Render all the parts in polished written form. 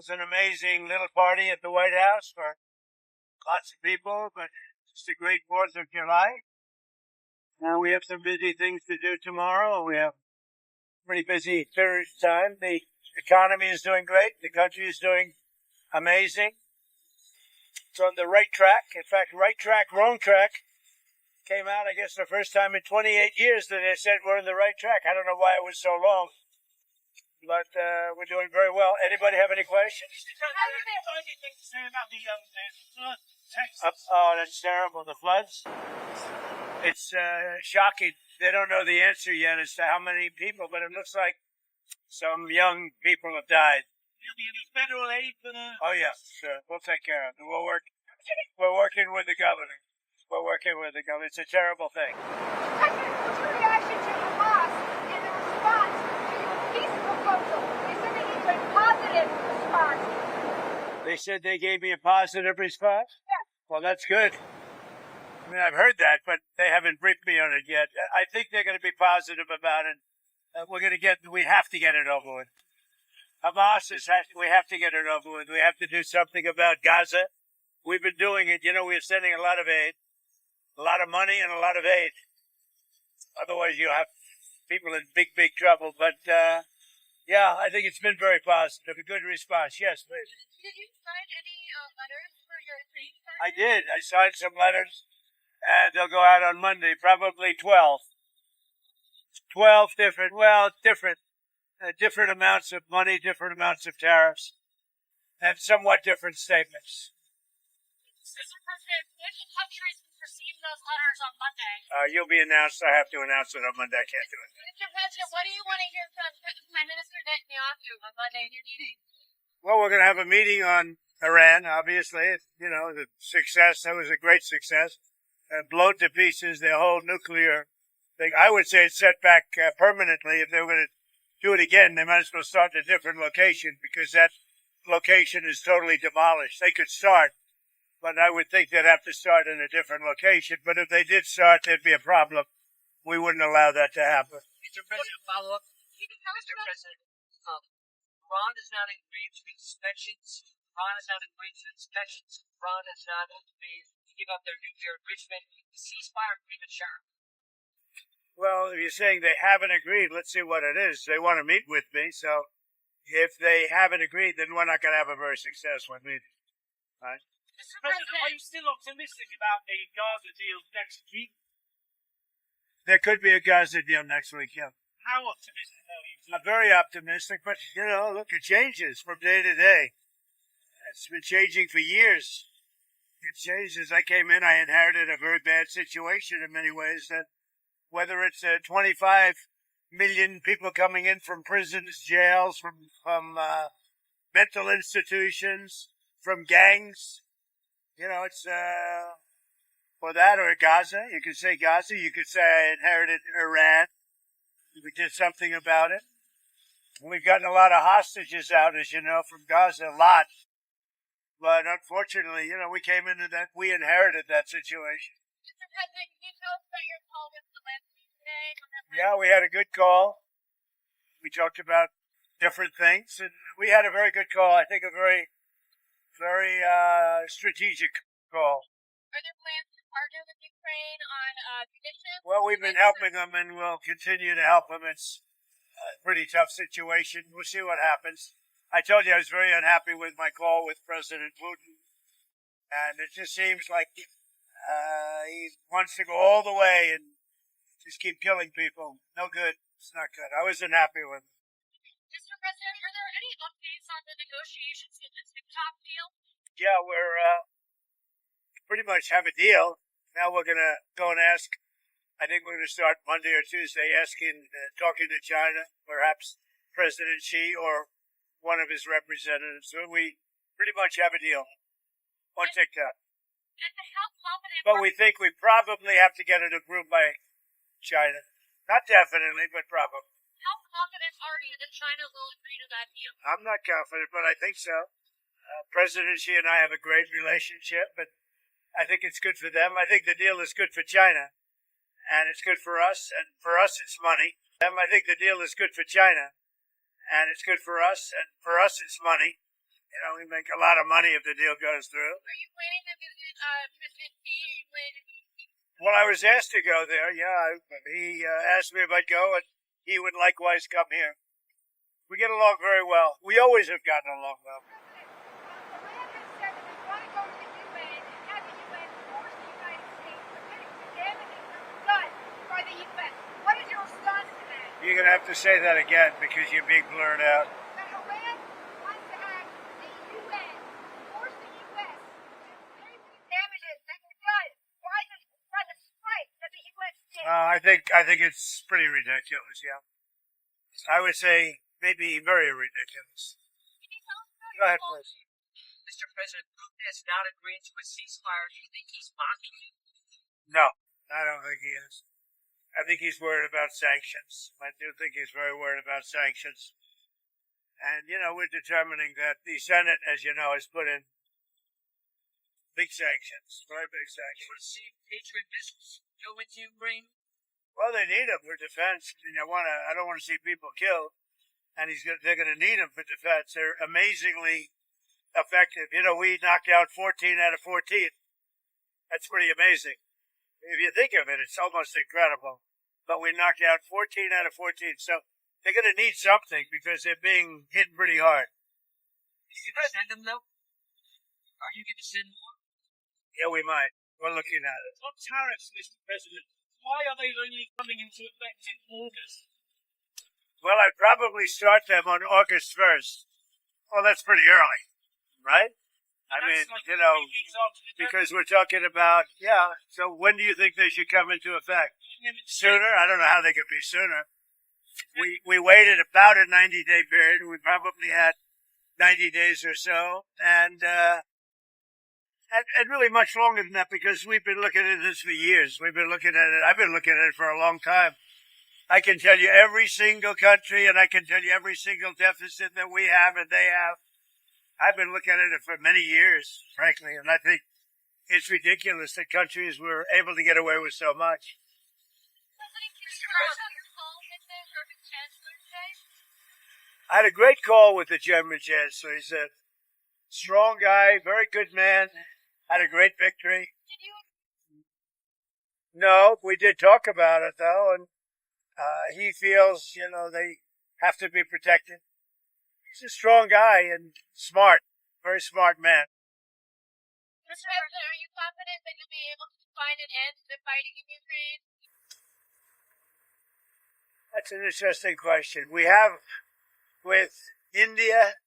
was an amazing little party at the White House for lots of people, but just a great 4th of July. Now we have some busy things to do tomorrow. We have a pretty busy period of time. The economy is doing great. The country is doing amazing. It's on the right track. In fact, right track, wrong track came out, I guess, the first time in 28 years that they said we're on the right track. I don't know why it was so long, but we're doing very well. Anybody have any questions? Oh, that's terrible. The floods? It's shocking. They don't know the answer yet as to how many people, but it looks like some young people have died. Will there be federal aid for that? Oh, yeah, sure. We'll take care of it. We're working with the governor. We're working with the government. It's a terrible thing. What's your reaction to Hamas and the response to your peace proposal? They said they gave you a positive response. They said they gave me a positive response? Yes. Well, that's good. I mean, I've heard that, but they haven't briefed me on it yet. I think they're going to be positive about it. We have to get it over with. Hamas we have to get it over with. We have to do something about Gaza. We've been doing it. You know, we're sending a lot of aid, a lot of money and a lot of aid. Otherwise, you have people in big, big trouble. But, yeah, I think it's been very positive. A good response. Yes, please. Did you sign any letters for your trade? I did. I signed some letters, and they'll go out on Monday, probably 12. 12 different amounts of money, different amounts of tariffs, and somewhat different statements. Mr. President, which countries will receive those letters on Monday? You'll be announced. I have to announce it on Monday. I can't do it. Mr. President, what do you want to hear from Prime Minister Netanyahu on Monday in your meeting? Well, we're going to have a meeting on Iran, obviously. You know, the success. That was a great success. Blown to pieces, the whole nuclear thing. I would say it's set back permanently. If they were going to do it again, they might as well start in a different location because that location is totally demolished. They could start, but I would think they'd have to start in a different location. But if they did start, there'd be a problem. We wouldn't allow that to happen. Mr. President, follow up. Mr. President, Iran has not agreed to inspections. Iran has not agreed to inspections. Iran has not agreed to give up their nuclear enrichment. The ceasefire agreement, sure. Well, if you're saying they haven't agreed, let's see what it is. They want to meet with me, so if they haven't agreed, then we're not going to have a very successful meeting. Right? Mr. President, are you still optimistic about a Gaza deal next week? There could be a Gaza deal next week, yeah. How optimistic are you? I'm very optimistic, but, you know, look, it changes from day to day. It's been changing for years. It changes. I came in, I inherited a very bad situation in many ways, that whether it's 25 million people coming in from prisons, jails, from mental institutions, from gangs, you know, it's for that, or Gaza. You could say Gaza. You could say I inherited Iran. We did something about it. We've gotten a lot of hostages out, as you know, from Gaza, a lot. But unfortunately, you know, we came into that, we inherited that situation. Mr. President, can you tell us about your call with Zelensky today? Yeah, we had a good call. We talked about different things, and we had a very good call. I think a very, very strategic call. Are there plans to partner with Ukraine on munitions? Well, we've been helping them, and we'll continue to help them. It's a pretty tough situation. We'll see what happens. I told you I was very unhappy with my call with President Putin, and it just seems like he wants to go all the way and just keep killing people. No good. It's not good. I wasn't happy with it. Mr. President, are there any updates on the negotiations with the TikTok deal? Yeah, we're pretty much have a deal. Now we're going to go and ask, I think we're going to start Monday or Tuesday talking to China, perhaps President Xi or one of his representatives. So we pretty much have a deal on TikTok. And how confident But we think we probably have to get it approved by China. Not definitely, but probably. How confident are you that China will agree to that deal? I'm not confident, but I think so. President Xi and I have a great relationship, but I think it's good for them. I think the deal is good for China, and it's good for us, and for us it's money. I think the deal is good for China, and it's good for us, and for us it's money. We make a lot of money if the deal goes through. Are you planning to visit President Xi when? Well, I was asked to go there. Yeah, he asked me if I'd go, and he would likewise come here. We get along very well. We always have gotten along well. Iran has said that they want to go to the UN and have the UN force the United States to finish the damaging done by the UN. What is your response to that? You're going to have to say that again because you're being blurred out. That Iran wants to have the UN force the US to finish the damages that were done by the strike that the US did. I think it's pretty ridiculous, yeah. I would say maybe very ridiculous. Can you tell us about Go your ahead, goals? please. Mr. President, Putin has not agreed to a ceasefire. Do you think he's mocking you? No, I don't think he is. I think he's worried about sanctions. I do think he's very worried about sanctions. And, we're determining that the Senate, as you know, has put in big sanctions, very big You sanctions. want to see Patriot missiles go into Ukraine? Well, they need them for defense. I don't want to see people killed, and they're going to need them for defense. They're amazingly effective. We knocked out 14 out of 14. That's pretty amazing. If you think of it, it's almost incredible. But we knocked out 14 out of 14. So they're going to need something because they're being hit pretty hard. Are you going to send them, though? Are you going to send more? Yeah, we might. We're looking at it. On tariffs, Mr. President, why are they only coming into effect in August? Well, I'd probably start them on August 1st. Well, that's pretty early, right? I mean, That's like 3 weeks after the because we're talking about, so when do you think they should come into effect? deadline. Sooner? I don't know how they could be sooner. We waited about a 90-day period. We probably had 90 days or so, and really much longer than that because we've been looking at this for years. I've been looking at it for a long time. I can tell you every single country, and I can tell you every single deficit that we have and they have. I've been looking at it for many years, frankly, and I think it's ridiculous that countries were able to get away with so much. President, can you tell us about your call with the German Chancellor today? I had a great call with the German Chancellor. He's a strong guy, very good man, had a great victory. Did you? No, we did talk about it, though, and he feels, they have to be protected. He's a strong guy and smart, very smart man. Mr. President, are you confident that you'll be able to find an end to the fighting in Ukraine? That's an interesting question. We have with India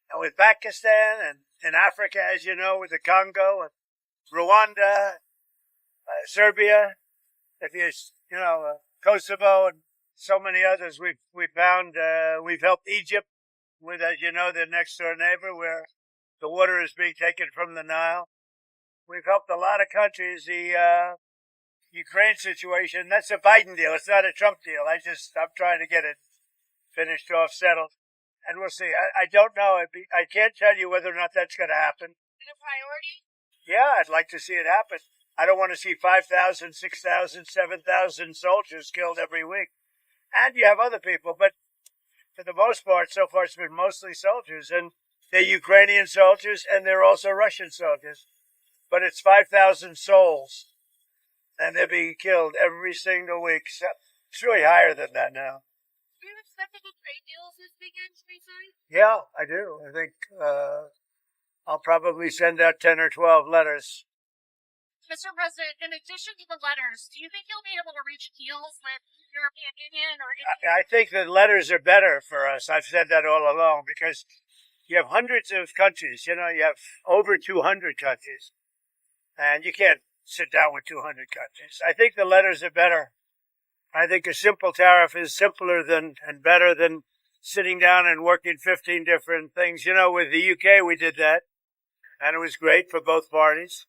and with Pakistan and in Africa, as you know, with the Congo and Rwanda, Serbia, Kosovo and so many others. We've helped Egypt with, as you know, their next door neighbor where the water is being taken from the Nile. We've helped a lot of countries. The Ukraine situation, that's a Biden deal. It's not a Trump deal. I'm trying to get it finished off, settled. And we'll see. I don't know. I can't tell you whether or not that's going to happen. Is it a priority? Yeah, I'd like to see it happen. I don't want to see 5,000, 6,000, 7,000 soldiers killed every week. And you have other people, but for the most part, so far it's been mostly soldiers. And they're Ukrainian soldiers and they're also Russian soldiers. But it's 5,000 souls. And they're being killed every single week. So it's really higher than that now. Do you expect any trade deals this weekend to be signed? Yeah, I do. I think I'll probably send out 10 or 12 letters. Mr. President, in addition to the letters, do you think you'll be able to reach deals with the European Union or India? I think the letters are better for us. I've said that all along because you have hundreds of countries. You have over 200 countries. And you can't sit down with 200 countries. I think the letters are better. I think a simple tariff is simpler and better than sitting down and working 15 different things. With the UK, we did that, and it was great for both parties.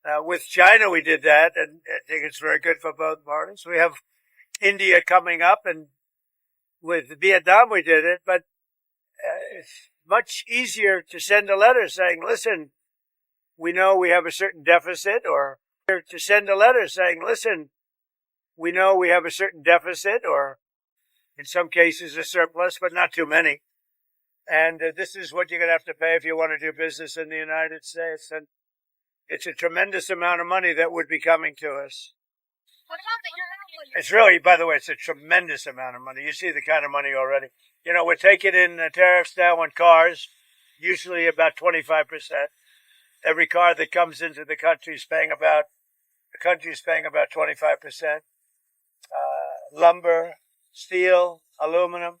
With China, we did that, and I think it's very good for both parties. We have India coming up, and with Vietnam, we did it, but it's much easier to send a letter saying, listen, we know we have a certain deficit, or to send a letter saying, listen, we know we have a certain deficit, or in some cases a surplus, but not too many. And this is what you're going to have to pay if you want to do business in the United States. And it's a tremendous amount of money that would be coming to us. What about the international? It's really, by the way, it's a tremendous amount of money. You see the kind of money already. You know, we're taking in tariffs now on cars, usually about 25%. Every car that comes into the country is paying about 25%. Lumber, steel, aluminum.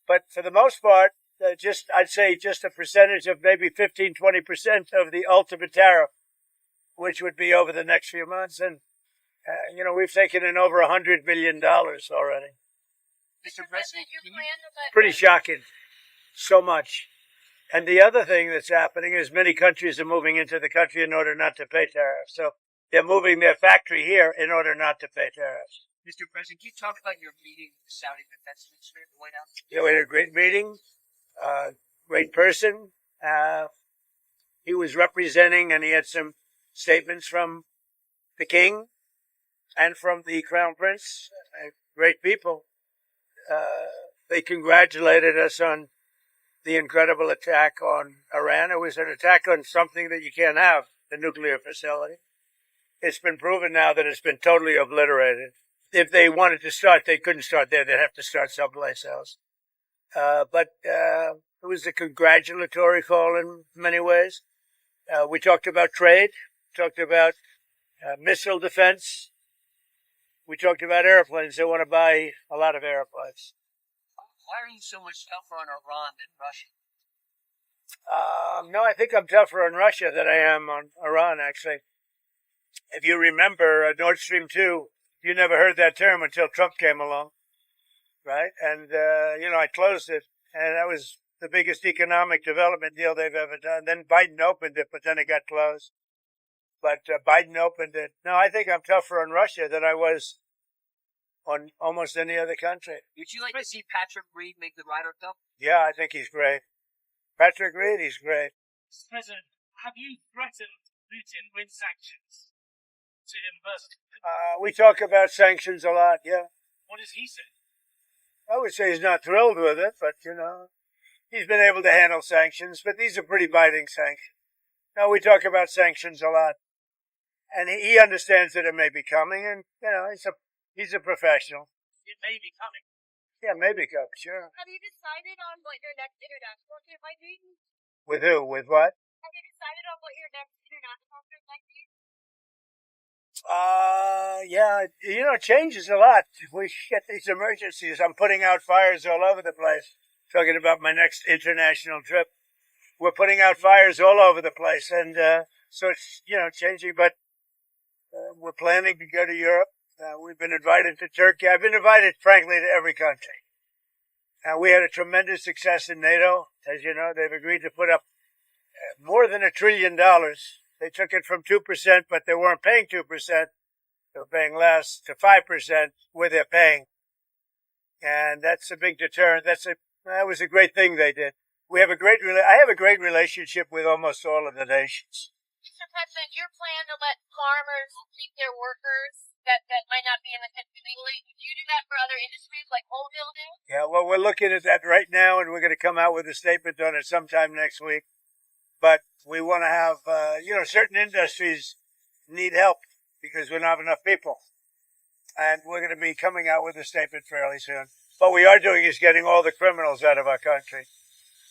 But for the most part, I'd say just a percentage of maybe 15, 20% of the ultimate tariff, which would be over the next few months. And, we've taken in over $100 million already. Mr. President, Pretty shocking. So much. And the other thing that's happening is many countries are moving into the country in order not to pay tariffs. So they're moving their factory here in order not to pay tariffs. Mr. President, can you talk about your meeting with the Saudi Defense Minister at the White House? Yeah, we had a great meeting. Great person. He was representing, and he had some statements from the king and from the crown prince. Great people. They congratulated us on the incredible attack on Iran. It was an attack on something that you can't have, the nuclear facility. It's been proven now that it's been totally obliterated. If they wanted to start, they couldn't start there. They'd have to start someplace else. But it was a congratulatory call in many ways. We talked about trade, talked about missile defense. We talked about airplanes. They want to buy a lot of airplanes. Why are you so much tougher on Iran than Russia? No, I think I'm tougher on Russia than I am on Iran, actually. If you remember Nord Stream 2, you never heard that term until Trump came along, right? And, I closed it, and that was the biggest economic development deal they've ever done. Then Biden opened it, but then it got closed. But Biden opened it. No, I think I'm tougher on Russia than I was on almost any other country. Would you like to see Patrick Reed make the Ryder Cup? Yeah, I think he's great. Patrick Reed, he's great. Mr. President, have you threatened Putin with sanctions to him personally? We talk about sanctions a lot, yeah. What does he say? I would say he's not thrilled with it, but, he's been able to handle sanctions, but these are pretty biting sanctions. No, we talk about sanctions a lot. And he understands that it may be coming, and, he's a professional. It may be coming. Yeah, maybe coming, sure. Have you decided on what your next international trip might be? With who? With what? Have you decided on what your next international trip might be? Yeah, it changes a lot. We get these emergencies. I'm putting out fires all over the place. Talking about my next international trip. We're putting out fires all over the place. And, so it's, changing, but, we're planning to go to Europe. We've been invited to Turkey. I've been invited, frankly, to every country. We had a tremendous success in NATO. As you know, they've agreed to put up more than $1 trillion. They took it from 2%, but they weren't paying 2%. They were paying less to 5% where they're paying. And that's a big deterrent. That was a great thing they did. I have a great relationship with almost all of the nations. Mr. President, your plan to let farmers keep their workers that might not be in the country legally, do you do that for other industries like home building? Yeah, well, we're looking at that right now, and we're going to come out with a statement on it sometime next week. But we want to have, certain industries need help because we don't have enough people. And we're going to be coming out with a statement fairly soon. What we are doing is getting all the criminals out of our country.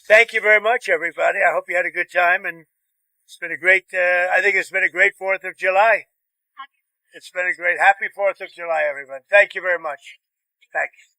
Thank you very much, everybody. I hope you had a good time, and it's been I think it's been a great 4th of July. It's been a great, happy 4th of July, everyone. Thank you very much. Thank you.